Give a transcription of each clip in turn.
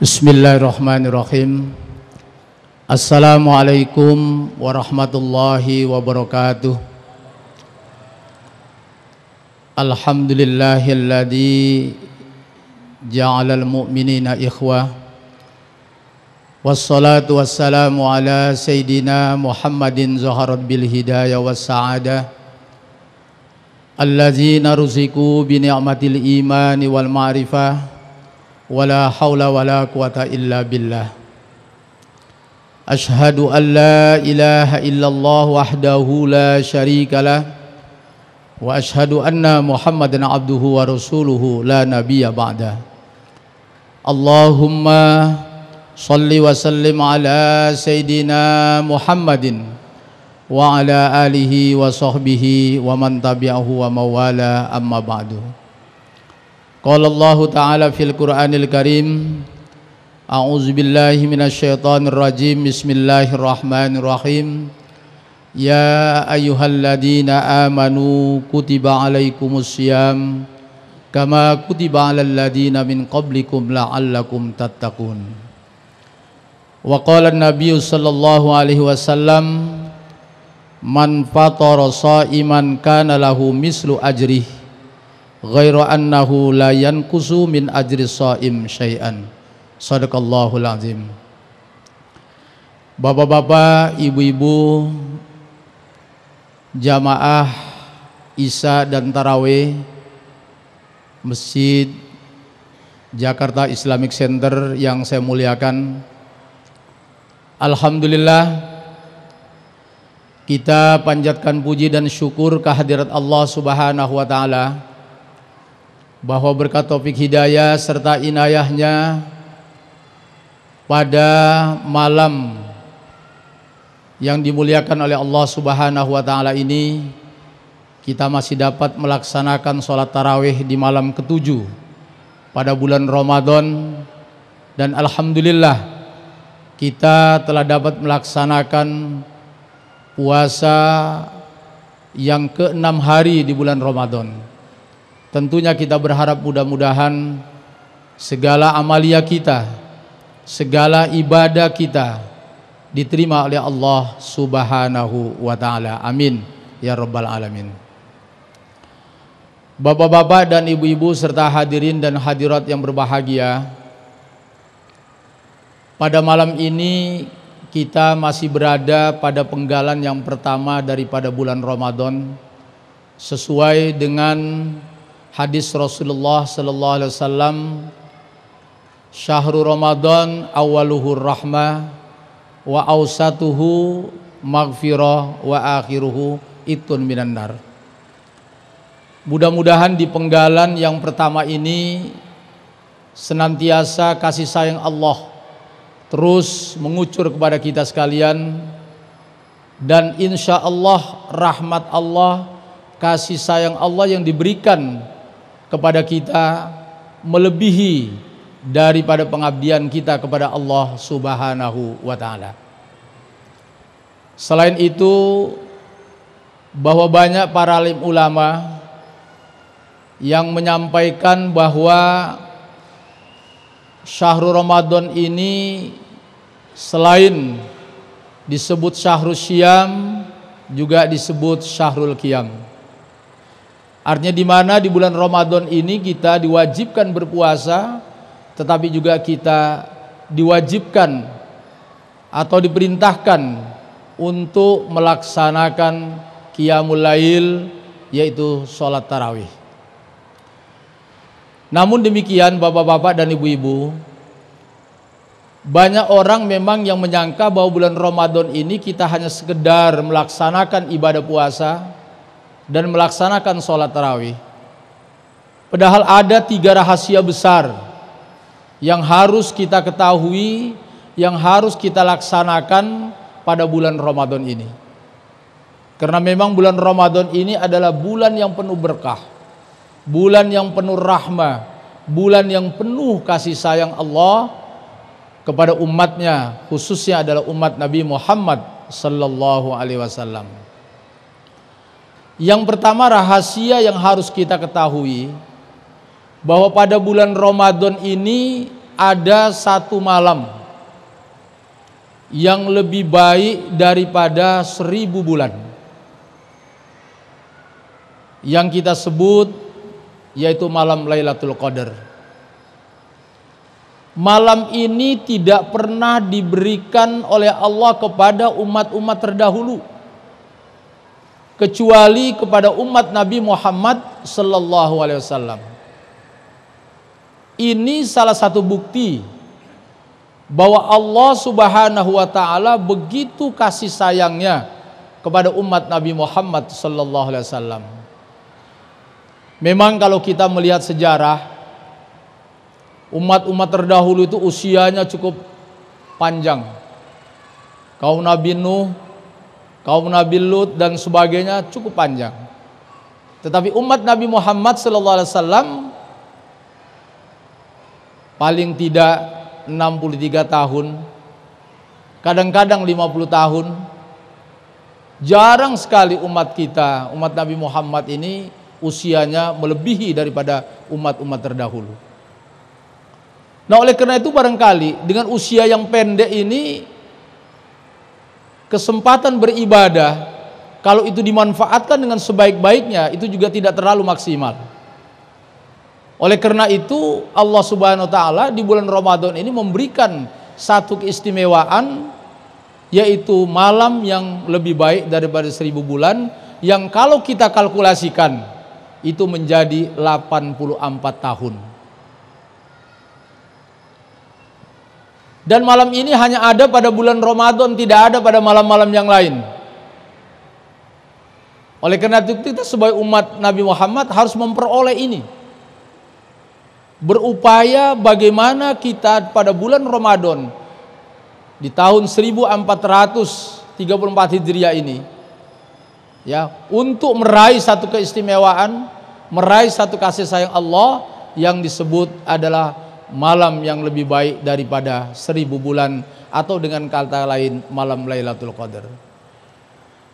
Bismillahirrahmanirrahim. Assalamualaikum warahmatullahi wabarakatuh. Alhamdulillahilladzi ja'alal mu'minina ikhwah. Wassalatu wassalamu ala sayyidina Muhammadin zaharat bil hidayah was sa'adah. Alladzina ruziku bi ni'matil imani wal ma'rifah. Wala haula wala quwata illa billah. Ashhadu an la ilaha illallah wahdahu la syarikalah wa ashhadu anna Muhammadan abduhu wa rasuluhu la nabiyya ba'dah. Allahumma salli wa sallim ala sayyidina Muhammadin wa ala alihi wa sahbihi wa man tabi'ahu wa mawala amma ba'du. Qala Allah Ta'ala fil Qur'anil Karim, A'udzu billahi minasyaitonir rajim. Bismillahirrahmanirrahim. Ya ayyuhalladzina amanu kutiba alaikumussyiyam kama kutiba alal ladzina min qablikum la'allakum tattaqun. Wa qala an-nabiy sallallahu alaihi wasallam, man fatara sha'iman kana lahu mislu ajrihi ghairu annahu la yanqusu min ajri shaim syai'an. Shadaqallahul azim. Bapak-bapak, ibu-ibu, jamaah Isya dan Tarawih Masjid Jakarta Islamic Center yang saya muliakan, alhamdulillah kita panjatkan puji dan syukur kehadirat Allah Subhanahu wa taala bahwa berkat taufik hidayah serta inayahnya pada malam yang dimuliakan oleh Allah Subhanahu wa taala ini, kita masih dapat melaksanakan sholat tarawih di malam ke-7 pada bulan Ramadan, dan alhamdulillah kita telah dapat melaksanakan puasa yang ke-6 hari di bulan Ramadan. Tentunya kita berharap mudah-mudahan segala amalia kita, segala ibadah kita diterima oleh Allah Subhanahu wa ta'ala. Amin ya rabbal alamin. Bapak-bapak dan ibu-ibu serta hadirin dan hadirat yang berbahagia, pada malam ini kita masih berada pada penggalan yang pertama daripada bulan Ramadan, sesuai dengan hadis Rasulullah sallallahu alaihi wasallam, syahrul Ramadan awaluhur rahmah wa awsatuhu maghfirah wa akhiruhu itun minan nar. Mudah-mudahan di penggalan yang pertama ini senantiasa kasih sayang Allah terus mengucur kepada kita sekalian, dan insya Allah rahmat Allah, kasih sayang Allah yang diberikan kepada kita melebihi daripada pengabdian kita kepada Allah Subhanahu wa ta'ala. Selain itu, bahwa banyak para alim ulama yang menyampaikan bahwa syahrul Ramadan ini selain disebut syahrul syiyam juga disebut syahrul qiyam. Artinya di mana di bulan Ramadan ini kita diwajibkan berpuasa, tetapi juga kita diwajibkan atau diperintahkan untuk melaksanakan qiyamul lail, yaitu sholat tarawih. Namun demikian bapak-bapak dan ibu-ibu, banyak orang memang yang menyangka bahwa bulan Ramadan ini kita hanya sekedar melaksanakan ibadah puasa dan melaksanakan sholat tarawih. Padahal ada 3 rahasia besar yang harus kita ketahui, yang harus kita laksanakan pada bulan Ramadan ini. Karena memang bulan Ramadan ini adalah bulan yang penuh berkah, bulan yang penuh rahmah, bulan yang penuh kasih sayang Allah kepada umatnya, khususnya adalah umat Nabi Muhammad sallallahu alaihi wasallam. Yang pertama, rahasia yang harus kita ketahui bahwa pada bulan Ramadan ini ada satu malam yang lebih baik daripada 1000 bulan, yang kita sebut yaitu malam Lailatul Qadar. Malam ini tidak pernah diberikan oleh Allah kepada umat-umat terdahulu, kecuali kepada umat Nabi Muhammad sallallahu alaihi wasallam. Ini salah satu bukti bahwa Allah Subhanahu wa taala begitu kasih sayangnya kepada umat Nabi Muhammad sallallahu alaihi wasallam. Memang kalau kita melihat sejarah, umat-umat terdahulu itu usianya cukup panjang. Kaum Nabi Nuh, kaum Nabi Lut dan sebagainya cukup panjang. Tetapi umat Nabi Muhammad sallallahu alaihi wasallam paling tidak 63 tahun, kadang-kadang 50 tahun. Jarang sekali umat kita, umat Nabi Muhammad ini usianya melebihi daripada umat-umat terdahulu. Nah, oleh karena itu barangkali dengan usia yang pendek ini, kesempatan beribadah kalau itu dimanfaatkan dengan sebaik-baiknya itu juga tidak terlalu maksimal. Oleh karena itu Allah Subhanahu wa taala di bulan Ramadan ini memberikan satu keistimewaan, yaitu malam yang lebih baik daripada 1000 bulan, yang kalau kita kalkulasikan itu menjadi 84 tahun. Dan malam ini hanya ada pada bulan Ramadan, tidak ada pada malam-malam yang lain. Oleh karena itu kita sebagai umat Nabi Muhammad harus memperoleh ini. Berupaya bagaimana kita pada bulan Ramadan di tahun 1434 Hijriah ini, ya, untuk meraih satu keistimewaan, meraih satu kasih sayang Allah yang disebut adalah malam yang lebih baik daripada 1000 bulan, atau dengan kata lain malam Lailatul Qadar.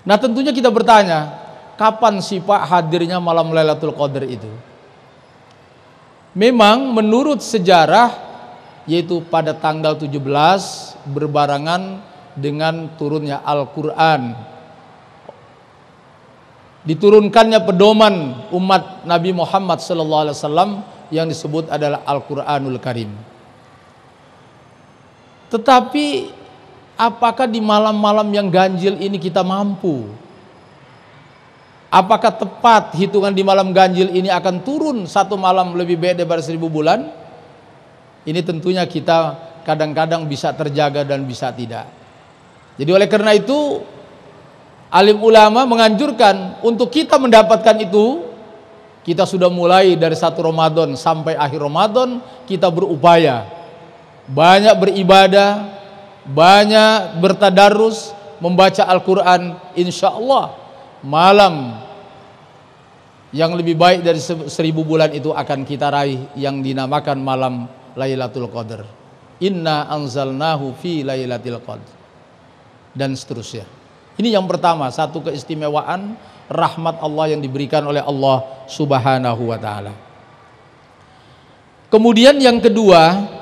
Nah, tentunya kita bertanya, kapan sih Pak hadirnya malam Lailatul Qadar itu? Memang menurut sejarah, yaitu pada tanggal 17 berbarengan dengan turunnya Al-Quran, diturunkannya pedoman umat Nabi Muhammad SAW yang disebut adalah Al-Quranul Karim. Tetapi apakah di malam-malam yang ganjil ini kita mampu? Apakah tepat hitungan di malam ganjil ini akan turun satu malam lebih baik daripada 1000 bulan? Ini tentunya kita kadang-kadang bisa terjaga dan bisa tidak. Jadi oleh karena itu alim ulama menganjurkan untuk kita mendapatkan itu, kita sudah mulai dari 1 Ramadan sampai akhir Ramadan kita berupaya banyak beribadah, banyak bertadarus, membaca Al-Quran. Insya Allah malam yang lebih baik dari 1000 bulan itu akan kita raih, yang dinamakan malam Lailatul Qadar. Inna anzalnahu fi Lailatul Qadar, dan seterusnya. Ini yang pertama, satu keistimewaan rahmat Allah yang diberikan oleh Allah Subhanahu wa taala. Kemudian yang kedua,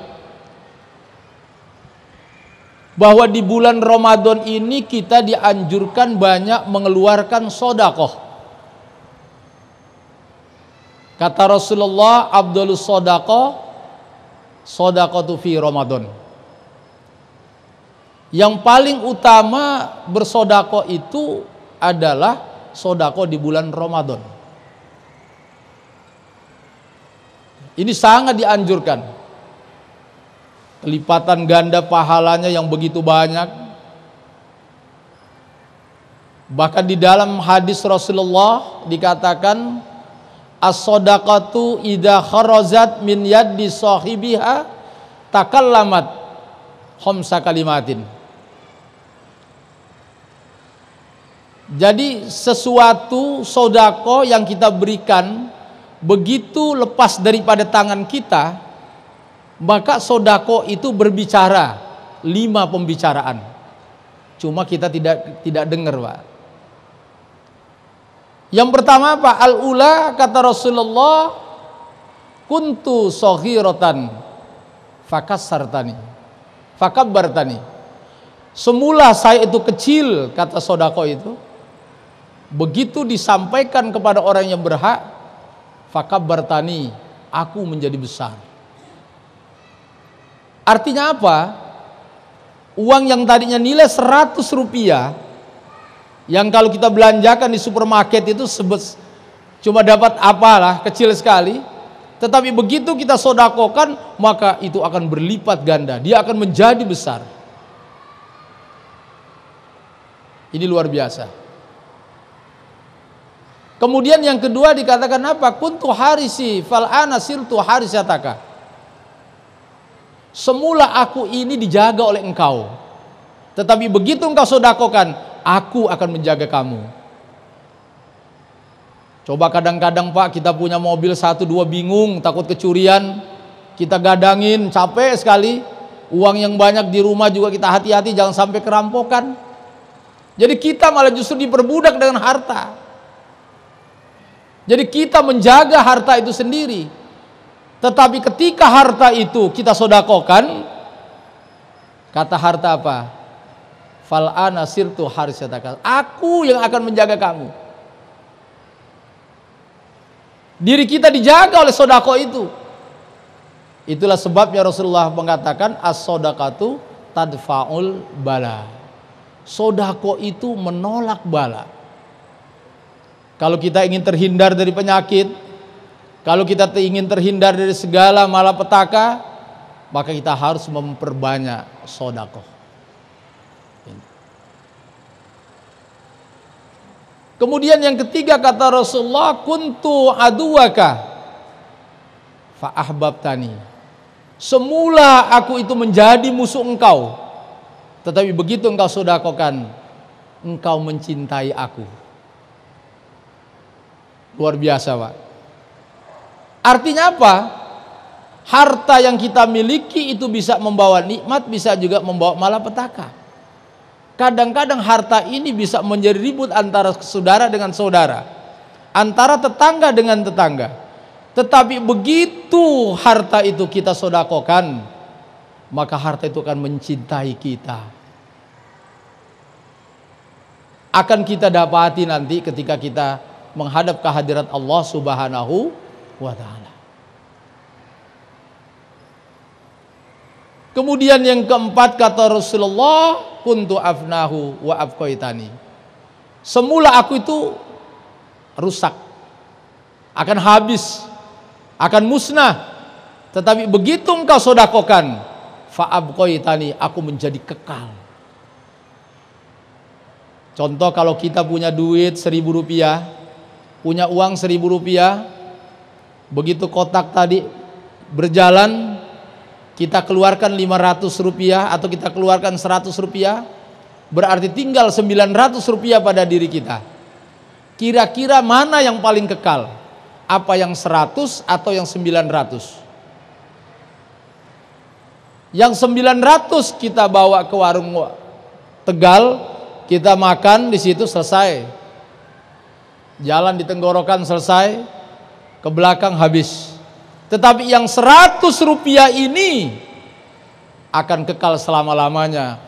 bahwa di bulan Ramadan ini kita dianjurkan banyak mengeluarkan sedekah. Kata Rasulullah, Abdulus sedekah sedekatu fi Ramadan. Yang paling utama bersedekah itu adalah sedekah di bulan Ramadan. Ini sangat dianjurkan. Kelipatan ganda pahalanya yang begitu banyak. Bahkan di dalam hadis Rasulullah dikatakan, as-shadaqatu idza kharajat min yaddi sahibiha takallamat khamsa kalimatin. Jadi sesuatu sedekah yang kita berikan begitu lepas daripada tangan kita, maka sedekah itu berbicara 5 pembicaraan. Cuma kita tidak dengar, Pak. Yang pertama apa? Al-ula, kata Rasulullah, kuntu saghiratan Fakassartani, fakabbartani. Semula saya itu kecil, kata sodako itu. Begitu disampaikan kepada orang yang berhak, fakabbartani, aku menjadi besar. Artinya apa? Uang yang tadinya nilai 100 rupiah, yang kalau kita belanjakan di supermarket itu cuma dapat apalah, kecil sekali. Tetapi begitu kita sodakokan, maka itu akan berlipat ganda. Dia akan menjadi besar. Ini luar biasa. Kemudian yang kedua dikatakan apa? Kuntu harisi fal'ana sirtu harisataka. Semula aku ini dijaga oleh engkau, tetapi begitu engkau sodakokan, aku akan menjaga kamu. Coba kadang-kadang Pak, kita punya mobil 1-2 bingung, takut kecurian, kita gadangin, capek sekali. Uang yang banyak di rumah juga kita hati-hati jangan sampai kerampokan. Jadi kita malah justru diperbudak dengan harta. Jadi kita menjaga harta itu sendiri. Tetapi ketika harta itu kita sodakokan, kata harta apa? Fal'ana sirtu harisataka. Aku yang akan menjaga kamu. Diri kita dijaga oleh sodako itu. Itulah sebabnya Rasulullah mengatakan as-sodakatu tadfa'ul bala. Sodako itu menolak bala. Kalau kita ingin terhindar dari penyakit, kalau kita ingin terhindar dari segala malapetaka, maka kita harus memperbanyak sodako. Kemudian yang ketiga kata Rasulullah, kuntu aduwaka fa ahbabtani. Semula aku itu menjadi musuh engkau, tetapi begitu engkau sodakokan, engkau mencintai aku. Luar biasa Pak. Artinya apa? Harta yang kita miliki itu bisa membawa nikmat, bisa juga membawa malapetaka. Kadang-kadang harta ini bisa menjadi ribut antara saudara dengan saudara, antara tetangga dengan tetangga. Tetapi begitu harta itu kita sodakokan, maka harta itu akan mencintai kita. Akan kita dapati nanti ketika kita menghadap kehadirat Allah Subhanahu wa ta'ala. Kemudian yang keempat kata Rasulullah, kuntu afnahu wa abqaitani. Semula aku itu rusak, akan habis, akan musnah. Tetapi begitu engkau sodakokan, fa abqaitani, aku menjadi kekal. Contoh kalau kita punya duit 1.000 rupiah, punya uang 1.000 rupiah, begitu kotak tadi berjalan, kita keluarkan 500 rupiah atau kita keluarkan 100 rupiah, berarti tinggal 900 rupiah pada diri kita. Kira-kira mana yang paling kekal? Apa yang 100 atau yang 900? Yang 900 kita bawa ke warung Tegal, kita makan di situ selesai. Jalan di tenggorokan selesai, ke belakang habis. Tetapi yang 100 rupiah ini akan kekal selama-lamanya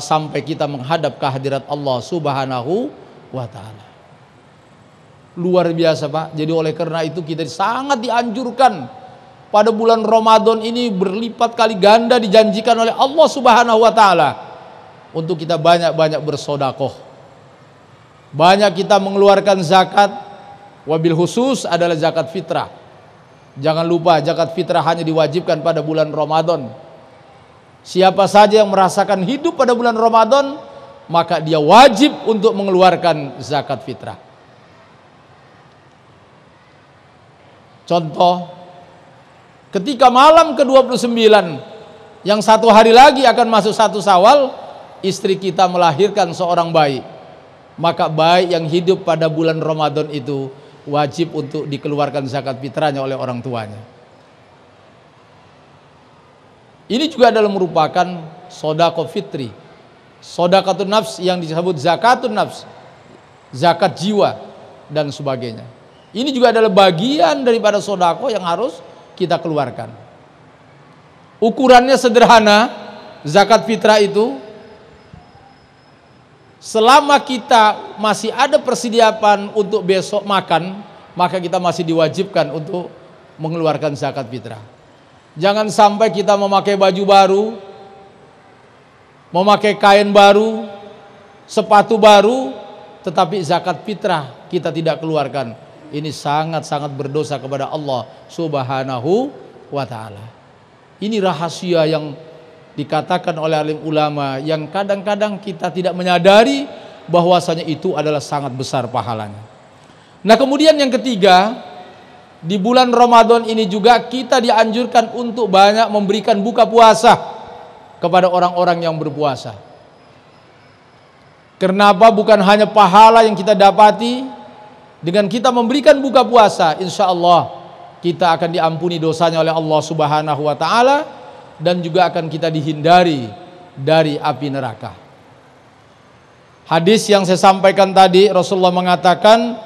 sampai kita menghadap kehadirat Allah Subhanahu wa ta'ala. Luar biasa Pak. Jadi oleh karena itu kita sangat dianjurkan pada bulan Ramadan ini berlipat kali ganda dijanjikan oleh Allah Subhanahu wa ta'ala untuk kita banyak-banyak bersodakoh. Banyak kita mengeluarkan zakat, wabil khusus adalah zakat fitrah. Jangan lupa zakat fitrah hanya diwajibkan pada bulan Ramadan. Siapa saja yang merasakan hidup pada bulan Ramadan, maka dia wajib untuk mengeluarkan zakat fitrah. Contoh, ketika malam ke-29 yang 1 hari lagi akan masuk 1 Syawal, istri kita melahirkan seorang bayi. Maka bayi yang hidup pada bulan Ramadan itu wajib untuk dikeluarkan zakat fitrahnya oleh orang tuanya. Ini juga adalah merupakan sodaqah fitri, sodaqatun nafs yang disebut zakatun nafs, zakat jiwa dan sebagainya. Ini juga adalah bagian daripada sodaqah yang harus kita keluarkan. Ukurannya sederhana, zakat fitrah itu selama kita masih ada persiapan untuk besok makan, maka kita masih diwajibkan untuk mengeluarkan zakat fitrah. Jangan sampai kita memakai baju baru, memakai kain baru, sepatu baru, tetapi zakat fitrah kita tidak keluarkan. Ini sangat-sangat berdosa kepada Allah Subhanahu wa ta'ala. Ini rahasia yang dikatakan oleh alim ulama yang kadang-kadang kita tidak menyadari bahwasanya itu adalah sangat besar pahalanya. Nah, kemudian yang ketiga, di bulan Ramadan ini juga kita dianjurkan untuk banyak memberikan buka puasa kepada orang-orang yang berpuasa. Kenapa? Bukan hanya pahala yang kita dapati dengan kita memberikan buka puasa, insya Allah kita akan diampuni dosanya oleh Allah Subhanahu wa ta'ala, dan juga akan kita dihindari dari api neraka. Hadis yang saya sampaikan tadi, Rasulullah mengatakan,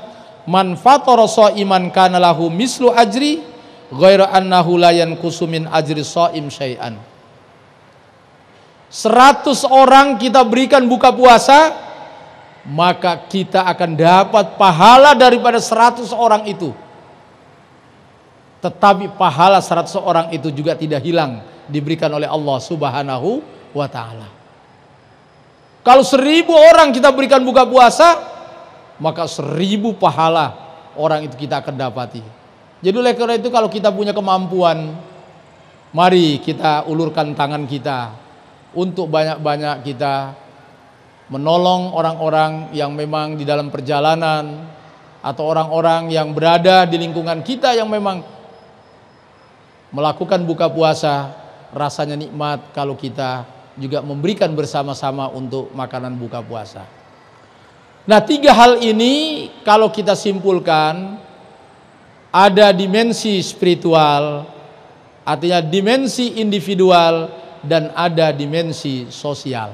man fatara shaiman kana lahu mislu ajri ghaira annahu la yanqusu min ajri shaim syai'an. 100 orang kita berikan buka puasa, maka kita akan dapat pahala daripada 100 orang itu. Tetapi pahala 100 orang itu juga tidak hilang, diberikan oleh Allah Subhanahu wa ta'ala. Kalau 1000 orang kita berikan buka puasa, maka 1000 pahala orang itu kita akan dapati. Jadi oleh karena itu, kalau kita punya kemampuan, mari kita ulurkan tangan kita untuk banyak-banyak kita menolong orang-orang yang memang di dalam perjalanan, atau orang-orang yang berada di lingkungan kita yang memang melakukan buka puasa. Rasanya nikmat kalau kita juga memberikan bersama-sama untuk makanan buka puasa. Nah, 3 hal ini kalau kita simpulkan, ada dimensi spiritual, artinya dimensi individual, dan ada dimensi sosial.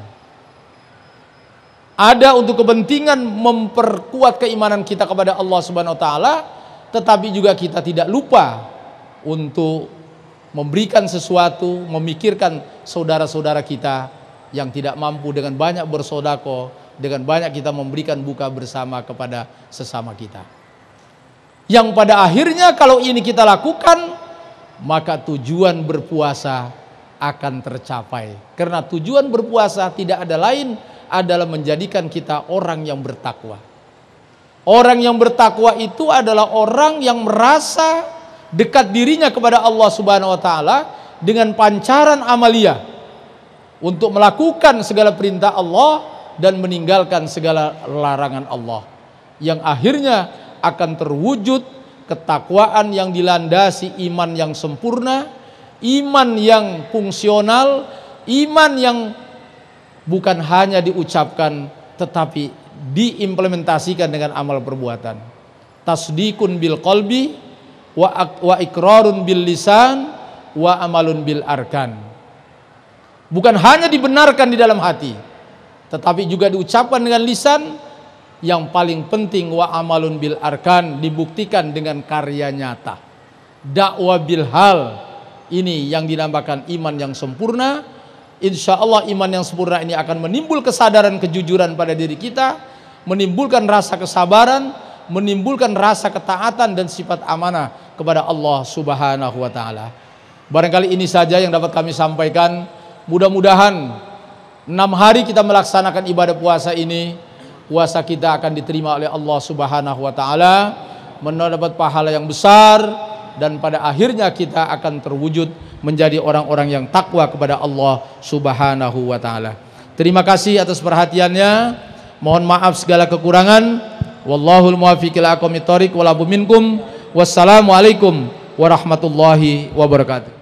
Ada untuk kepentingan memperkuat keimanan kita kepada Allah Subhanahu wa ta'ala, tetapi juga kita tidak lupa untuk memberikan sesuatu, memikirkan saudara-saudara kita yang tidak mampu, dengan banyak bersodako, dengan banyak kita memberikan buka bersama kepada sesama kita. Yang pada akhirnya kalau ini kita lakukan, maka tujuan berpuasa akan tercapai. Karena tujuan berpuasa tidak ada lain adalah menjadikan kita orang yang bertakwa. Orang yang bertakwa itu adalah orang yang merasa dekat dirinya kepada Allah Subhanahu wa ta'ala dengan pancaran amalia untuk melakukan segala perintah Allah dan meninggalkan segala larangan Allah, yang akhirnya akan terwujud ketakwaan yang dilandasi iman yang sempurna, iman yang fungsional, iman yang bukan hanya diucapkan tetapi diimplementasikan dengan amal perbuatan. Tasdikun bil qalbi wa iqrarun bil lisan wa amalun bil arkan. Bukan hanya dibenarkan di dalam hati, tetapi juga diucapkan dengan lisan, yang paling penting wa amalun bil arkan, dibuktikan dengan karya nyata. Dakwah bil hal, ini yang dinamakan iman yang sempurna. Insya Allah iman yang sempurna ini akan menimbul kesadaran kejujuran pada diri kita, menimbulkan rasa kesabaran, menimbulkan rasa ketaatan dan sifat amanah kepada Allah Subhanahu wa ta'ala. Barangkali ini saja yang dapat kami sampaikan. Mudah-mudahan 6 hari kita melaksanakan ibadah puasa ini, puasa kita akan diterima oleh Allah Subhanahu wa ta'ala, mendapat pahala yang besar, dan pada akhirnya kita akan terwujud menjadi orang-orang yang takwa kepada Allah Subhanahu wa ta'ala. Terima kasih atas perhatiannya. Mohon maaf segala kekurangan. Wallahul muwaffiq ila aqwamit thoriq wal afu minkum. Wassalamualaikum warahmatullahi wabarakatuh.